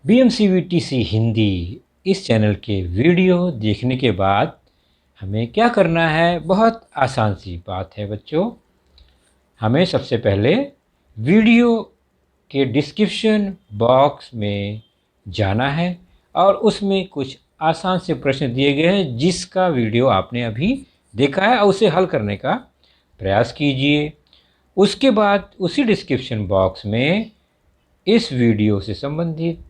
BMCVTC Hindi इस channel के video देखने के बाद हमें क्या करना है? बहुत आसान सी बात है बच्चों। हमें सबसे पहले वीडियो के डिस्क्रिप्शन बॉक्स में जाना है और उसमें कुछ आसान से प्रश्न दिए गए हैं जिसका वीडियो आपने अभी देखा है और उसे हल करने का प्रयास कीजिए। उसके बाद उसी डिस्क्रिप्शन बॉक्स में इस वीडियो से संबंधित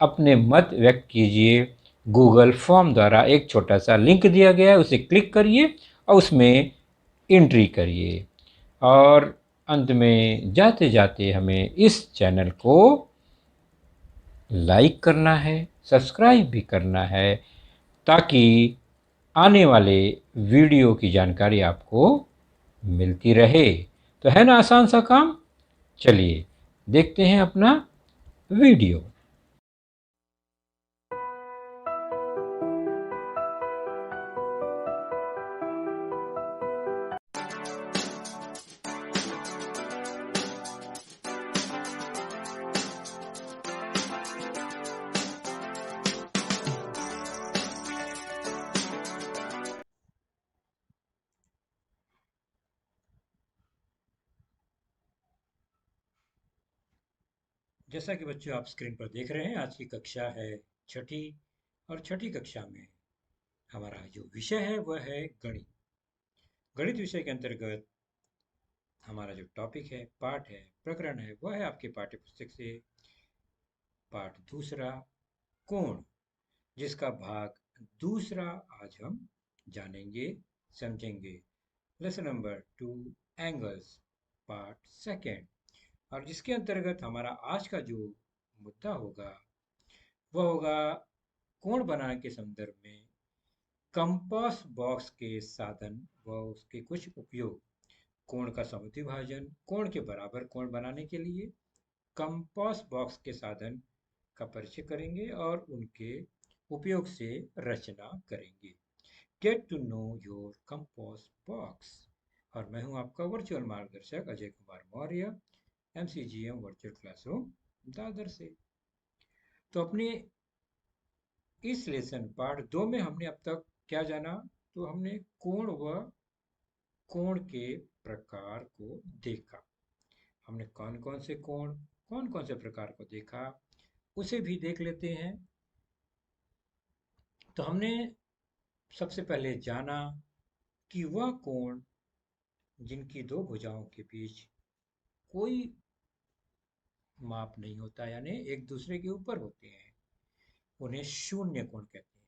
अपने मत व्यक्त कीजिए। गूगल फॉर्म द्वारा एक छोटा सा लिंक दिया गया है, उसे क्लिक करिए और उसमें एंट्री करिए। और अंत में जाते जाते हमें इस चैनल को लाइक करना है, सब्सक्राइब भी करना है ताकि आने वाले वीडियो की जानकारी आपको मिलती रहे। तो है ना आसान सा काम? चलिए देखते हैं अपना वीडियो। जैसा कि बच्चों आप स्क्रीन पर देख रहे हैं, आज की कक्षा है छठी और छठी कक्षा में हमारा जो विषय है वह है गणित। गणित विषय के अंतर्गत हमारा जो टॉपिक है, पाठ है, प्रकरण है, वह है आपके पाठ्य पुस्तक से पाठ दूसरा, कोण, जिसका भाग दूसरा आज हम जानेंगे, समझेंगे। Lesson number 2, angles, part second. और जिसके अंतर्गत हमारा आज का जो मुद्दा होगा वह होगा कोण बनाने के संदर्भ में कंपास बॉक्स के साधन व उसके कुछ उपयोग। कोण का समुद्विभाजन, कोण के बराबर कोण बनाने के लिए कंपास बॉक्स के साधन का परिचय करेंगे और उनके उपयोग से रचना करेंगे। Get to know your compass box. और मैं हूं आपका वर्चुअल मार्गदर्शक Ajay Kumar Maurya, MCGM virtual classroom Dadar से। तो अपने इस लेसन पार्ट 2 में हमने अब तक क्या जाना? तो हमने कोण व कोण के प्रकार को देखा। हमने कौन कौन से कोण, कौन कौन से प्रकार को देखा, उसे भी देख लेते हैं। तो हमने सबसे पहले जाना कि वह कोण जिनकी दो भुजाओं के बीच कोई माप नहीं होता, यानी एक दूसरे के ऊपर होते हैं, उन्हें शून्य कोण कहते हैं।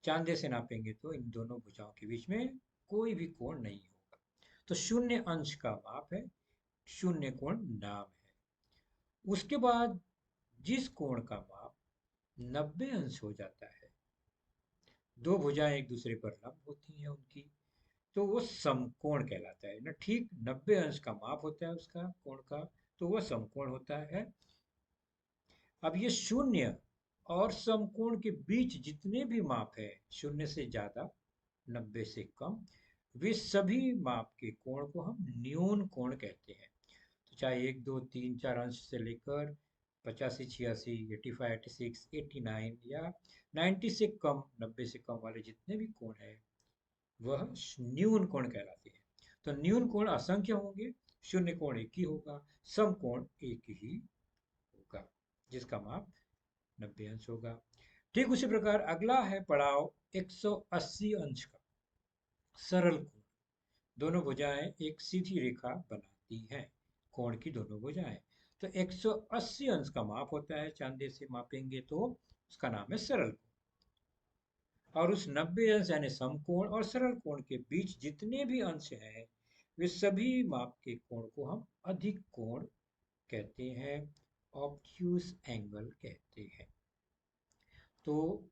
चांदे से नापेंगे तो इन दोनों भुजाओं के बीच में कोई भी कोण नहीं होगा, तो शून्य अंश का माप है, शून्य कोण नाम है। उसके बाद जिस कोण का माप 90 अंश हो जाता है, दो भुजाएं एक दूसरे पर लंब होती हैं उनकी, तो वो समकोण कहलाता है ना। ठीक 90 अंश का माप होता है उसका कोण का, तो वह समकोण होता है। अब ये शून्य और समकोण के बीच जितने भी माप है, शून्य से ज्यादा, 90 से कम, वे सभी माप के कोण को हम न्यून कोण कहते हैं। तो चाहे 1, 2, 3, 4 अंश से लेकर 85, 86, 85, 86, 89 या 90 से कम, 90 से कम वाले जितने भी कोण है वह न्यून कोण कहलाते हैं। तो न्यून कोण असंख्य होंगे, शून्य कोण एक ही होगा, सम कोण एक ही होगा जिसका माप 90 अंश होगा। ठीक उसी प्रकार अगला है पड़ाव 180 अंश का सरल कोण। दोनों भुजाएं एक सीधी रेखा बनाती हैं, कोण की दोनों भुजाएं। तो 180 अंश का माप होता है, चांदे से मापेंगे तो उसका नाम है सरल कोण। और उस 90 अंश यानी समकोण और सरल कोण के बीच जितने भी अंश हैं, वे सभी माप के कोण को हम अधिक कोण कहते हैं, ऑब्ट्यूज एंगल कहते हैं। तो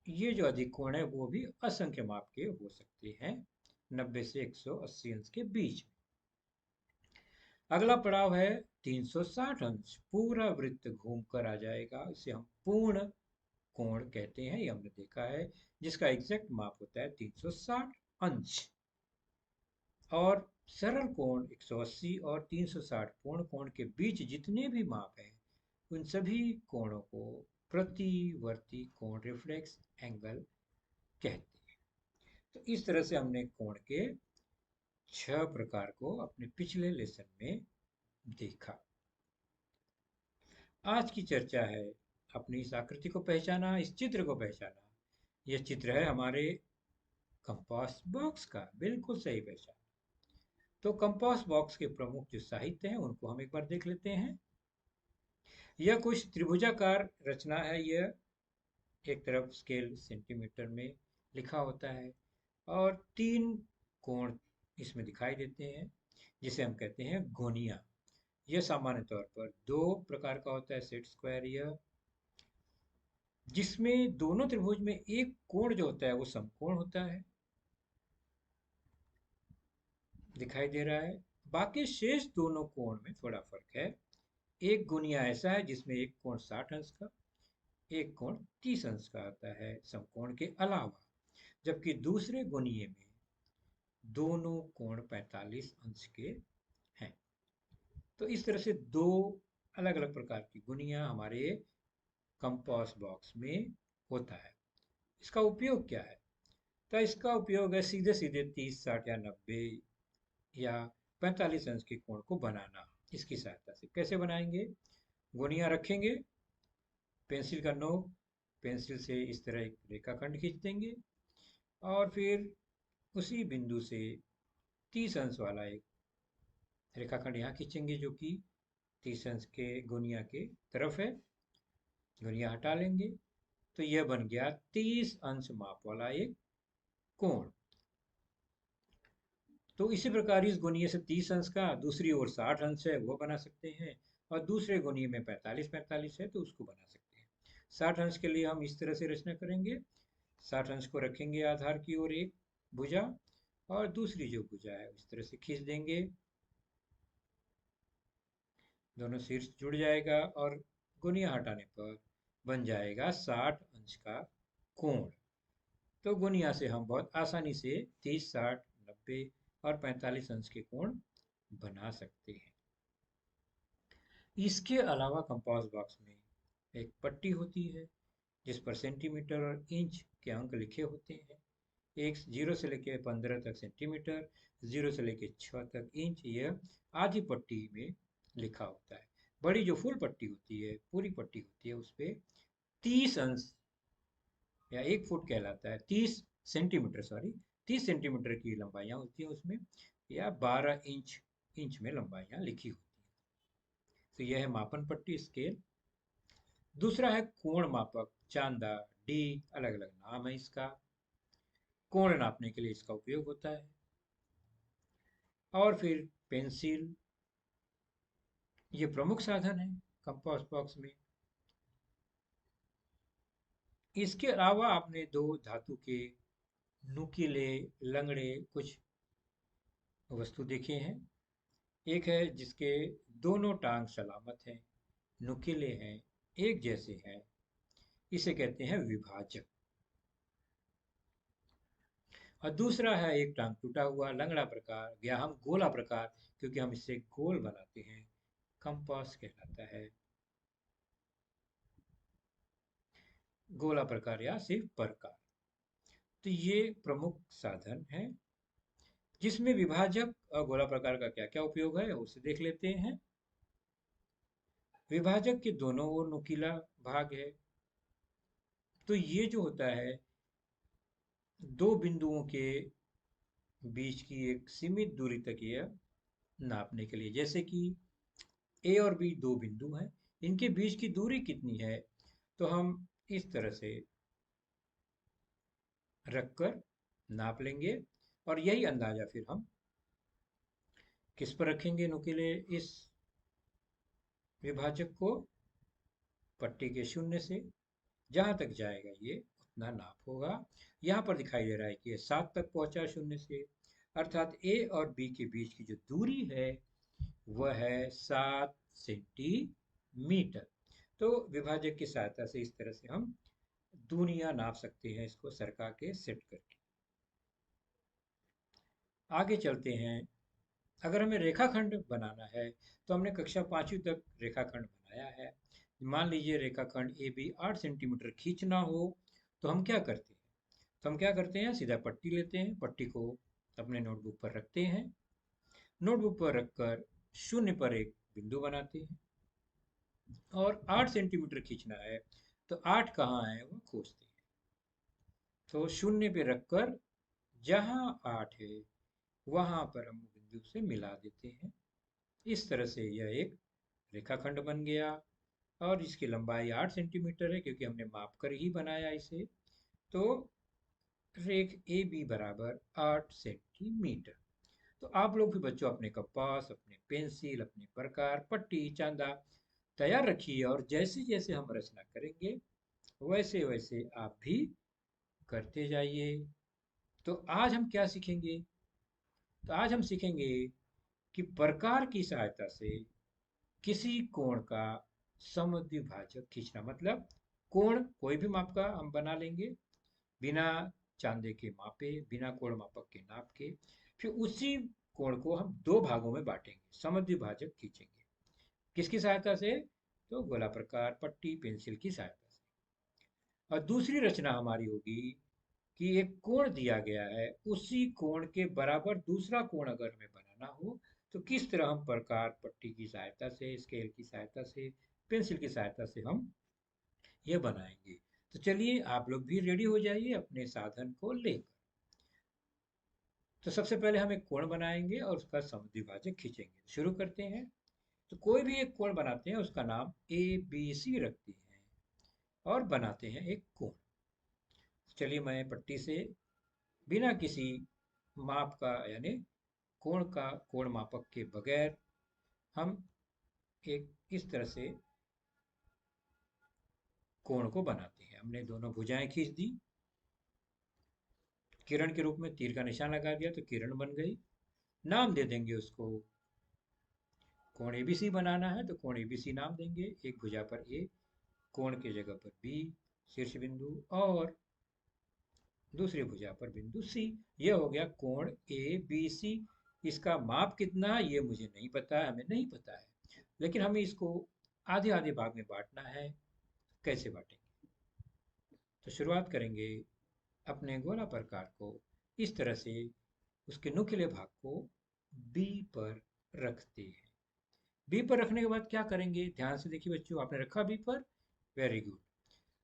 ये जो अधिक कोण है वो भी असंख्य माप के हो सकते हैं, 90 से 180 अंश के बीच में। अगला पड़ाव है 360 अंश, पूरा वृत्त घूमकर आ जाएगा, इसे हम पूर्ण कोण कहते हैं, ये हमने देखा है, जिसका एग्जैक्ट माप होता है 360 अंश। और सरल कोण 180 और 360 पूर्ण कोण के बीच जितने भी माप हैं उन सभी कोणों को प्रतिवर्ती कोण रिफ्लेक्स एंगल कहते हैं। तो इस तरह से हमने कोण के 6 प्रकार को अपने पिछले लेसन में देखा। आज की चर्चा है अपनी इस आकृति को पहचाना, इस चित्र को पहचाना। यह चित्र है हमारे कंपास बॉक्स का, बिल्कुल सही पहचान। तो कंपास बॉक्स के प्रमुख जो साहित्य हैं उनको हम एक बार देख लेते हैं। यह कुछ त्रिभुजाकार रचना है। यह एक तरफ स्केल सेंटीमीटर में लिखा होता है और 3 कोण इसमें दिखाई देते हैं जिसे हम कहते हैं गोनिया। यह सामान्य तौर पर 2 प्रकार का होता है, सेट स्क्वायर यह, जिसमें दोनों त्रिभुज में एक कोण जो होता है वो समकोण होता है, दिखाई दे रहा है। बाकी शेष दोनों कोण में थोड़ा फर्क है। एक गुनिया ऐसा है जिसमें एक कोण 60 अंश का, एक कोण 30 अंश का आता है समकोण के अलावा, जबकि दूसरे गुनिये में दोनों कोण 45 अंश के हैं। तो इस तरह से 2 अलग अलग प्रकार की गुनिया हमारे कंपास बॉक्स में होता है। इसका उपयोग क्या है? तो इसका उपयोग है सीधे सीधे 30, 60 या 90 या 45 अंश के कोण को बनाना। इसकी सहायता से कैसे बनाएंगे? गोनियां रखेंगे, पेंसिल का नोक पेंसिल से इस तरह एक रेखाखंड खींच देंगे और फिर उसी बिंदु से 30 अंश वाला एक रेखाखंड यहाँ खींचेंगे जो कि 30 अंश के गोनिया के तरफ है। गोनिया हटा लेंगे तो यह बन गया 30 अंश माप वाला एक कोण। तो इसी प्रकार इस गुणिये से 30 अंश का, दूसरी ओर 60 अंश है वो बना सकते हैं, और दूसरे गुणिये में 45 है तो उसको बना सकते हैं। 60 अंश के लिए हम इस तरह से रचना करेंगे। 60 अंश को रखेंगे आधार की ओर एक भुजा, और दूसरी जो भुजा है इस तरह से खींच देंगे, दोनों शीर्ष जुड़ जाएगा और गुणिया हटाने पर बन जाएगा 60 अंश का कोण। तो गुणिया से हम बहुत आसानी से 30, 60, 90 और 45 अंश के कोण बना सकते हैं। इसके अलावा कंपास बॉक्स में एक पट्टी होती है जिस पर सेंटीमीटर और इंच के अंक लिखे होते हैं। एक 0 से लेके 15 तक सेंटीमीटर, 0 से लेके 6 तक इंच, यह आधी पट्टी में लिखा होता है। बड़ी जो फुल पट्टी होती है, पूरी पट्टी होती है, उस पर 30 अंश या 1 फुट कहलाता है, 30 सेंटीमीटर, सॉरी 30 सेंटीमीटर की लंबाइयाँ होती हैं उसमें, या 12 इंच में लंबाइयाँ लिखी होती हैं। तो यह है मापन पट्टी, स्केल। दूसरा है कोण मापक, चांदा, डी, अलग अलग नाम है इसका। कोण नापने के लिए इसका उपयोग होता है। और फिर पेंसिल, ये प्रमुख साधन है कंपास बॉक्स में। इसके अलावा आपने 2 धातु के नुकीले लंगड़े कुछ वस्तु देखे हैं। एक है जिसके दोनों टांग सलामत हैं, नुकीले हैं, एक जैसे हैं, इसे कहते हैं विभाजक। और दूसरा है एक टांग टूटा हुआ लंगड़ा प्रकार, या हम गोला प्रकार, क्योंकि हम इससे गोल बनाते हैं, कंपास कहलाता है। गोला प्रकार या सिर्फ प्रकार। तो ये प्रमुख साधन है जिसमें विभाजक और गोला प्रकार का क्या क्या उपयोग है उसे देख लेते हैं। विभाजक के दोनों ओर नुकीला भाग है। तो ये जो होता है, दो बिंदुओं के बीच की एक सीमित दूरी तक यह नापने के लिए, जैसे कि ए और बी 2 बिंदु हैं, इनके बीच की दूरी कितनी है, तो हम इस तरह से रखकर नाप लेंगे। और यही अंदाजा फिर हम किस पर रखेंगे, नुकीले इस विभाजक को, पट्टी के शून्य से जहां तक जाएगा ये उतना नाप होगा। यहाँ पर दिखाई दे रहा है कि ये 7 तक पहुंचा शून्य से, अर्थात ए और बी के बीच की जो दूरी है वह है 7 सेंटीमीटर। तो विभाजक की सहायता से इस तरह से हम दूरियां नाप सकते हैं, इसको सरका के सेट करके। आगे चलते हैं। अगर हमें रेखाखंड बनाना है तो हमने कक्षा 5वीं तक रेखाखंड बनाया है। मान लीजिए रेखाखंड ए बी 8 सेंटीमीटर खींचना हो तो हम क्या करते हैं? तो हम क्या करते हैं, सीधा पट्टी लेते हैं, पट्टी को अपने नोटबुक पर रखते हैं, नोटबुक पर रखकर शून्य पर एक बिंदु बनाते हैं और 8 सेंटीमीटर खींचना है तो 8 कहाँ है वो खोजते हैं। तो शून्य पे रखकर जहाँ 8 है वहां पर हम बिंदु से मिला देते हैं। इस तरह से यह एक रेखाखंड बन गया और इसकी लंबाई 8 सेंटीमीटर है क्योंकि हमने माप कर ही बनाया इसे। तो रेख ए बी बराबर 8 सेंटीमीटर। तो आप लोग भी बच्चों अपने कंपास, अपने पेंसिल, अपने प्रकार, पट्टी, चांदा तैयार रखिए और जैसे जैसे हम रचना करेंगे वैसे वैसे आप भी करते जाइए। तो आज हम क्या सीखेंगे? तो आज हम सीखेंगे कि प्रकार की सहायता से किसी कोण का समद्विभाजक खींचना। मतलब कोण कोई भी माप का हम बना लेंगे बिना चांदे के मापे, बिना कोण मापक के नाप के, फिर उसी कोण को हम दो भागों में बांटेंगे, समद्विभाजक खींचेंगे। किसकी सहायता से? तो गोला प्रकार, पट्टी, पेंसिल की सहायता से। और दूसरी रचना हमारी होगी कि एक कोण दिया गया है, उसी कोण के बराबर दूसरा कोण अगर हमें बनाना हो तो किस तरह हम प्रकार, पट्टी की सहायता से, स्केल की सहायता से, पेंसिल की सहायता से हम ये बनाएंगे। तो चलिए आप लोग भी रेडी हो जाइए अपने साधन को लेकर। तो सबसे पहले हम एक कोण बनाएंगे और उसका समद्विभाजक खींचेंगे। शुरू करते हैं। तो कोई भी एक कोण बनाते हैं, उसका नाम ए बी सी रखते हैं और बनाते हैं एक कोण। चलिए मैं पट्टी से बिना किसी माप का यानी कोण मापक के बगैर हम एक इस तरह से कोण को बनाते हैं। हमने दोनों भुजाएं खींच दी, किरण के रूप में तीर का निशान लगा दिया तो किरण बन गई। नाम दे देंगे उसको, कोण एबीसी बनाना है तो कोण एबीसी नाम देंगे। एक भुजा पर ए, कोण की जगह पर बी शीर्ष बिंदु, और दूसरी भुजा पर बिंदु सी। यह हो गया कोण ए बी सी। इसका माप कितना है ये मुझे नहीं पता है, हमें नहीं पता है, लेकिन हमें इसको आधे आधे भाग में बांटना है। कैसे बांटेंगे? तो शुरुआत करेंगे अपने गोला प्रकार को इस तरह से, उसके नुकीले भाग को बी पर रखते हैं। बी पर रखने के बाद क्या करेंगे, ध्यान से देखिए बच्चों, आपने रखा बी पर, वेरी गुड।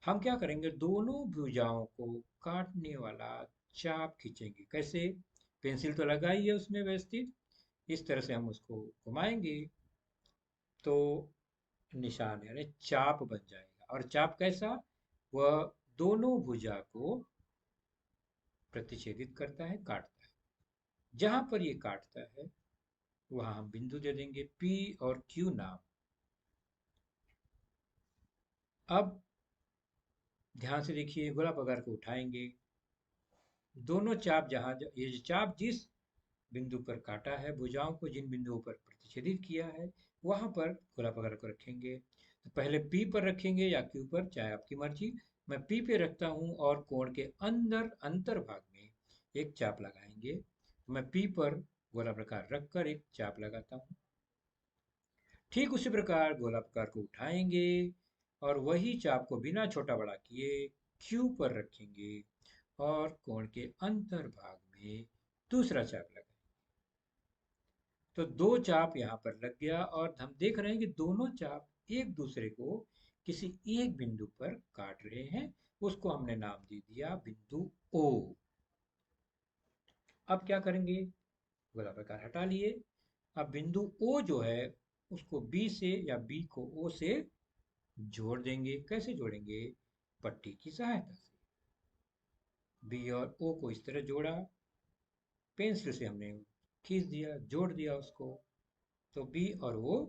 हम क्या करेंगे, दोनों भुजाओं को काटने वाला चाप खींचेंगे। कैसे? पेंसिल तो लगाई है उसमें व्यवस्थित, इस तरह से हम उसको घुमाएंगे तो निशान यानी चाप बन जाएगा। और चाप कैसा? वह दोनों भुजा को प्रतिच्छेदित करता है, काटता है। जहां पर ये काटता है वहां हम बिंदु दे देंगे P और Q नाम। अब ध्यान से देखिए, गोला प्रकार को उठाएंगे, दोनों चाप जहां ये जो चाप जिस बिंदु पर काटा है, भुजाओं को जिन बिंदुओं पर प्रतिच्छेदित किया है वहां पर गोला प्रकार को रखेंगे। तो पहले P पर रखेंगे या Q पर, चाहे आपकी मर्जी। मैं P पे रखता हूं और कोण के अंदर अंतर भाग में एक चाप लगाएंगे। मैं P पर गोला प्रकार रखकर एक चाप लगाता हूं। ठीक उसी प्रकार गोला प्रकार को उठाएंगे और वही चाप को बिना छोटा बड़ा किए क्यू पर रखेंगे और कोण के अंतर भाग में दूसरा चाप लगाएंगे। तो दो चाप यहाँ पर लग गया और हम देख रहे हैं कि दोनों चाप एक दूसरे को किसी एक बिंदु पर काट रहे हैं। उसको हमने नाम दे दिया बिंदु ओ। अब क्या करेंगे, गोला प्रकार हटा लिए। अब बिंदु ओ जो है उसको बी से, या बी को ओ से जोड़ देंगे। कैसे जोड़ेंगे? पट्टी की सहायता से। बी और ओ को इस तरह जोड़ा, पेंसिल से हमने खींच दिया, जोड़ दिया उसको, तो बी और ओ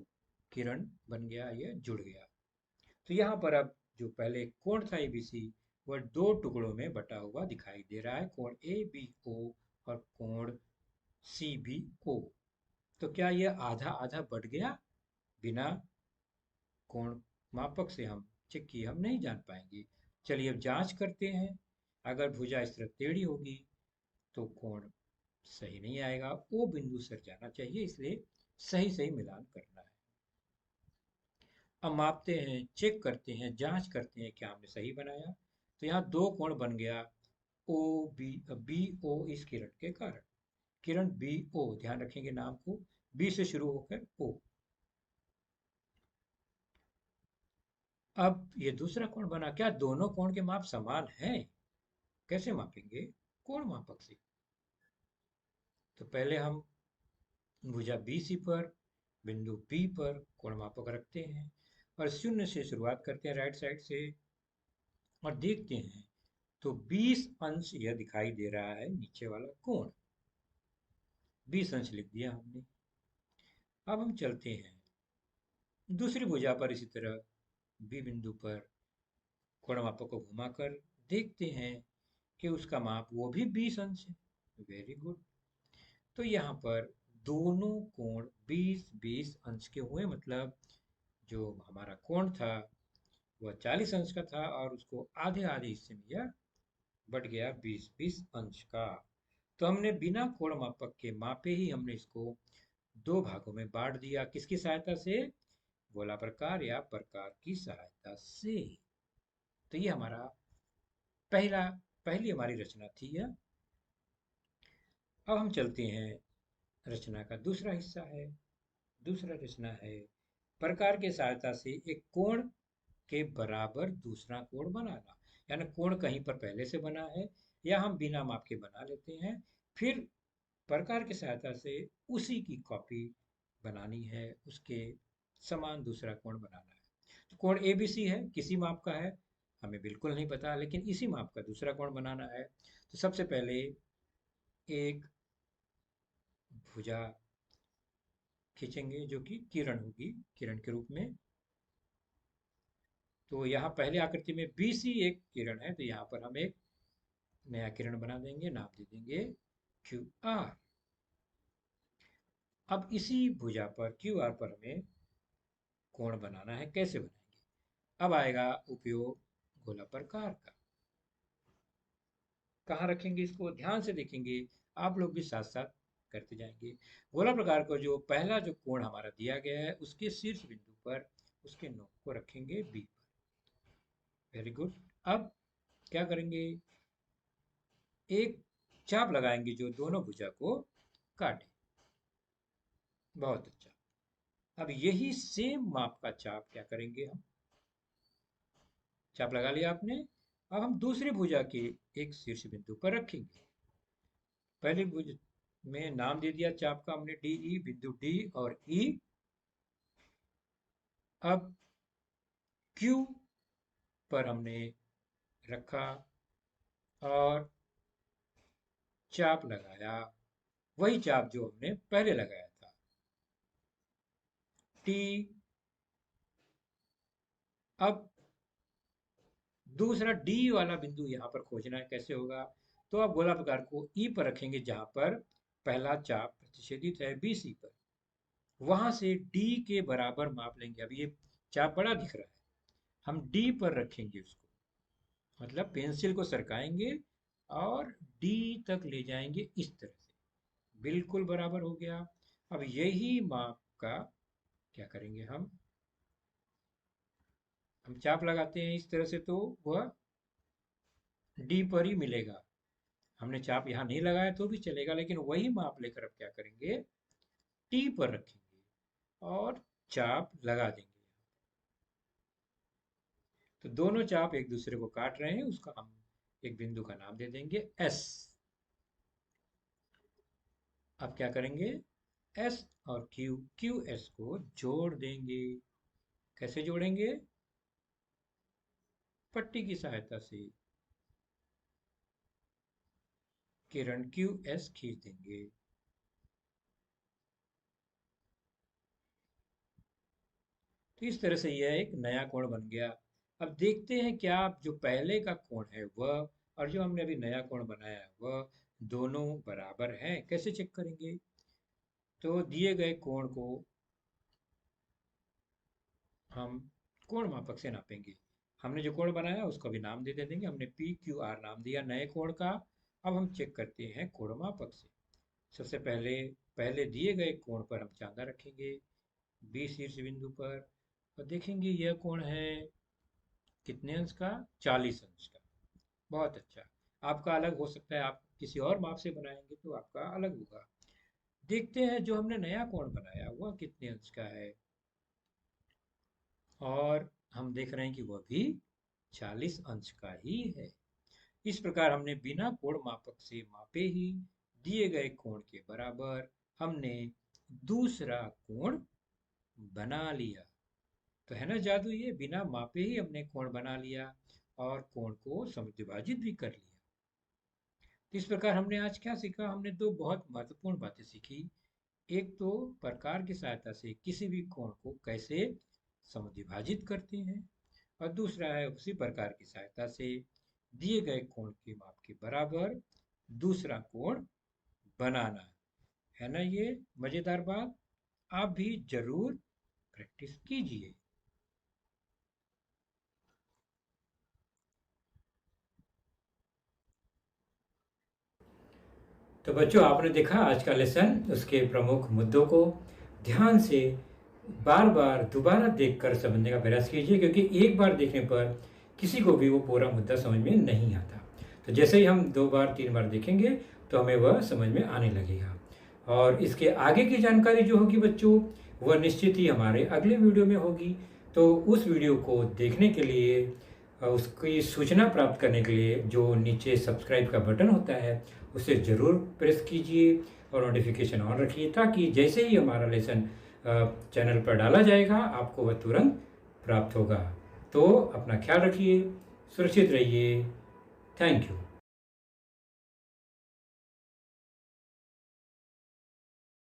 किरण बन गया, ये जुड़ गया। तो यहाँ पर अब जो पहले कोण था एबीसी वह दो टुकड़ों में बटा हुआ दिखाई दे रहा है, कोण ए बी ओ और कोण सी बी ओ। तो क्या यह आधा आधा बढ़ गया? बिना कोण मापक से हम चेक किए हम नहीं जान पाएंगे। चलिए अब जांच करते हैं। अगर भुजा इस तरह टेढ़ी होगी तो कोण सही नहीं आएगा, ओ बिंदु सर जाना चाहिए, इसलिए सही सही मिलान करना है। अब मापते हैं, चेक करते हैं, जांच करते हैं क्या हमने सही बनाया। तो यहाँ दो कोण बन गया ओ बी, बी ओ इस किरण के कारण। किरण बी ओ, ध्यान रखेंगे नाम को, बी से शुरू होकर ओ। अब ये दूसरा कोण बना, क्या दोनों कोण के माप समान हैं? कैसे मापेंगे? कोण मापक से। तो पहले हम भुजा BC पर, बिंदु P पर कोण मापक रखते हैं और शून्य से शुरुआत करते हैं, राइट साइड से, और देखते हैं तो 20 अंश यह दिखाई दे रहा है नीचे वाला कोण। 20 अंश लिख दिया हमने। अब हम चलते हैं दूसरी भुजा पर, इसी तरह B बिंदु पर कोण मापक को घुमाकर देखते हैं कि उसका माप वो भी 20 अंश है। Very good. तो यहाँ पर दोनों कोण 20-20 अंश के हुए, मतलब जो हमारा कोण था वह 40 अंश का था और उसको आधे आधे हिस्से में यह बढ़ गया 20-20 अंश का। तो हमने बिना कोण मापक के मापे ही हमने इसको दो भागों में बांट दिया। किसकी सहायता से? गोला प्रकार या प्रकार की सहायता से। तो ये हमारा पहली हमारी रचना थी यह। अब हम चलते हैं, रचना का दूसरा हिस्सा है। दूसरा रचना है प्रकार के सहायता से एक कोण के बराबर दूसरा कोण बनाना। यानी कोण कहीं पर पहले से बना है या हम बिना माप के बना लेते हैं, फिर प्रकार की सहायता से उसी की कॉपी बनानी है, उसके समान दूसरा कोण बनाना है। तो कोण ABC है, किसी माप का है हमें बिल्कुल नहीं पता, लेकिन इसी माप का दूसरा कोण बनाना है। तो सबसे पहले एक भुजा खींचेंगे जो कि किरण होगी, किरण के रूप में। तो यहाँ पहले आकृति में BC एक किरण है, तो यहाँ पर हम एक नया किरण बना देंगे, नाम दे देंगे QR। अब इसी भुजा पर QR पर हमें कोण बनाना है। कैसे बनाएंगे? अब आएगा उपयोग गोला प्रकार का। कहाँ रखेंगे इसको? ध्यान से देखेंगे, आप लोग भी साथ साथ करते जाएंगे। गोला प्रकार को जो पहला जो कोण हमारा दिया गया है उसके शीर्ष बिंदु पर उसके नोक को रखेंगे B पर। Very good. अब क्या करेंगे? एक चाप लगाएंगे जो दोनों भुजा को काटे। बहुत अच्छा। अब यही सेम माप का चाप क्या करेंगे हम? चाप लगा लिया आपने। अब हम दूसरी भुजा के एक शीर्ष बिंदु पर रखेंगे। पहली भुज में नाम दे दिया चाप का हमने DE, बिंदु D और E। अब Q पर हमने रखा और चाप लगाया, वही चाप जो हमने पहले लगाया था। T। अब दूसरा D वाला बिंदु यहाँ पर खोजना है, कैसे होगा? तो आप गोला प्रकार को E पर रखेंगे जहाँ पर पहला चाप प्रतिच्छेदित है BC पर। वहां से D के बराबर माप लेंगे। अब ये चाप बड़ा दिख रहा है, हम D पर रखेंगे उसको, मतलब पेंसिल को सरकाएंगे और D तक ले जाएंगे इस तरह से। बिल्कुल बराबर हो गया। अब यही माप का क्या करेंगे हम चाप लगाते हैं इस तरह से, तो वह D पर ही मिलेगा। हमने चाप यहाँ नहीं लगाया तो भी चलेगा, लेकिन वही माप लेकर अब क्या करेंगे? T पर रखेंगे और चाप लगा देंगे। तो दोनों चाप एक दूसरे को काट रहे हैं, उसका हम एक बिंदु का नाम दे देंगे S। अब क्या करेंगे? S और QS को जोड़ देंगे। कैसे जोड़ेंगे? पट्टी की सहायता से किरण QS खींच देंगे। तो इस तरह से यह एक नया कोण बन गया। अब देखते हैं क्या जो पहले का कोण है वह और जो हमने अभी नया कोण बनाया है वह दोनों बराबर हैं। कैसे चेक करेंगे? तो दिए गए कोण को हम कोण मापक से नापेंगे। हमने जो कोण बनाया उसको भी नाम दे देंगे, हमने PQR नाम दिया नए कोण का। अब हम चेक करते हैं कोण मापक से। सबसे पहले पहले दिए गए कोण पर हम चांदा रखेंगे B शीर्ष बिंदु पर और देखेंगे यह कोण है कितने अंश का, 40 अंश का। बहुत अच्छा। आपका अलग हो सकता है, आप किसी और माप से बनाएंगे तो आपका अलग होगा। देखते हैं जो हमने नया कोण बनाया वह कितने अंश का है, और हम देख रहे हैं कि वह भी 40 अंश का ही है। इस प्रकार हमने बिना कोण मापक से मापे ही दिए गए कोण के बराबर हमने दूसरा कोण बना लिया। तो है ना जादू, ये बिना मापे ही हमने कोण बना लिया और कोण को समद्विभाजित भी कर लिया। तो इस प्रकार हमने आज क्या सीखा, हमने दो बहुत महत्वपूर्ण बातें सीखी। एक तो प्रकार की सहायता से किसी भी कोण को कैसे समद्विभाजित करते हैं, और दूसरा है उसी प्रकार की सहायता से दिए गए कोण के माप के बराबर दूसरा कोण बनाना। है ना ये मजेदार बात? आप भी जरूर प्रैक्टिस कीजिए। तो बच्चों, आपने देखा आज का लेसन, उसके प्रमुख मुद्दों को ध्यान से बार बार दोबारा देखकर समझने का प्रयास कीजिए, क्योंकि एक बार देखने पर किसी को भी वो पूरा मुद्दा समझ में नहीं आता। तो जैसे ही हम 2 बार 3 बार देखेंगे तो हमें वह समझ में आने लगेगा। और इसके आगे की जानकारी जो होगी बच्चों, वह निश्चित ही हमारे अगले वीडियो में होगी। तो उस वीडियो को देखने के लिए, उसकी सूचना प्राप्त करने के लिए जो नीचे सब्सक्राइब का बटन होता है उसे ज़रूर प्रेस कीजिए और नोटिफिकेशन ऑन रखिए, ताकि जैसे ही हमारा लेसन चैनल पर डाला जाएगा आपको वह तुरंत प्राप्त होगा। तो अपना ख्याल रखिए, सुरक्षित रहिए। Thank you.